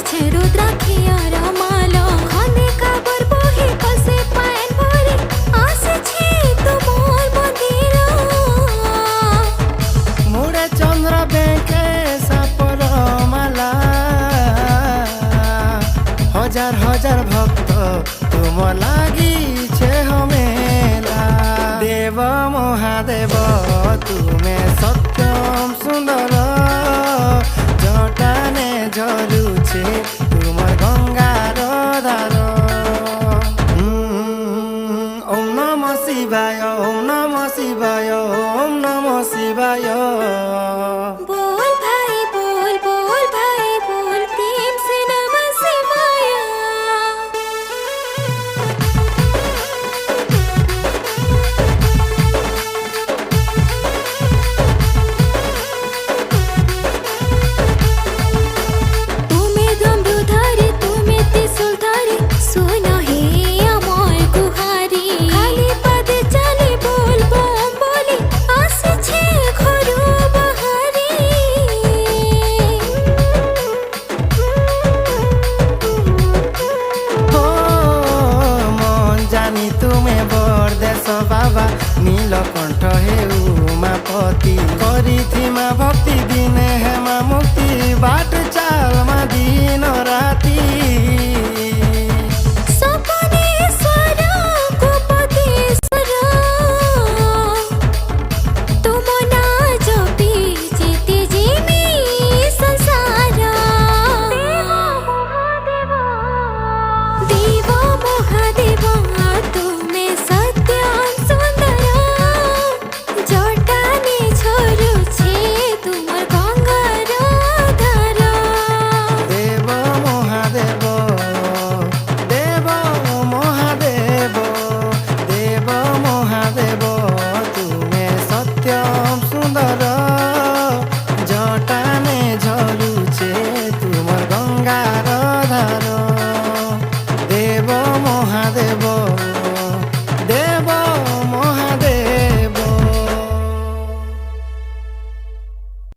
ফুটেছে রুদ্রাক্ষী আর মালা খনে কাবর বহে কসে পায়েন ভরে আসছে তোমার মন্দির মুড়ে চন্দ্র বেঁকে সাপর মালা হাজার হাজার ভক্ত তুম লাগিছে হমেলা দেব মহাদেব তুমে সত্যম সুন্দর জটানে ঝরুছে তোমার গঙ্গার ধার ওম নম শিবায় ওম নম শিবায় ওম নম শিবায় बोल भाई बोल बोल भाई बोल प्रेम से नमः शिवाय तुम्हें धम्बुधारी तुम्हें त्रिशूलधारी सुनो हे अमर गुहारी खाली पद चले बोल बम बोले আসছে ঘরু বাহারি ও মন জানি তুমি বরদেশ বাবা নীলকণ্ঠ হে উমাপতি করিথিমা ভক্তি দিনে হেমা মুক্তি বাট চাল মা দিন রাতি সপনেশ্বর গোপতেশ্বর তুম না জপি যেতে জিমি সংসার দেব মহাদেব তুমে সত্যম সুন্দর জটানে ঝরুছে তোমার গঙ্গার ধার দেব মহাদেব দেব মহাদেব দেব মহাদেব তুমে সত্যম সুন্দর জটানে ঝরুছে তোমার গঙ্গার ধার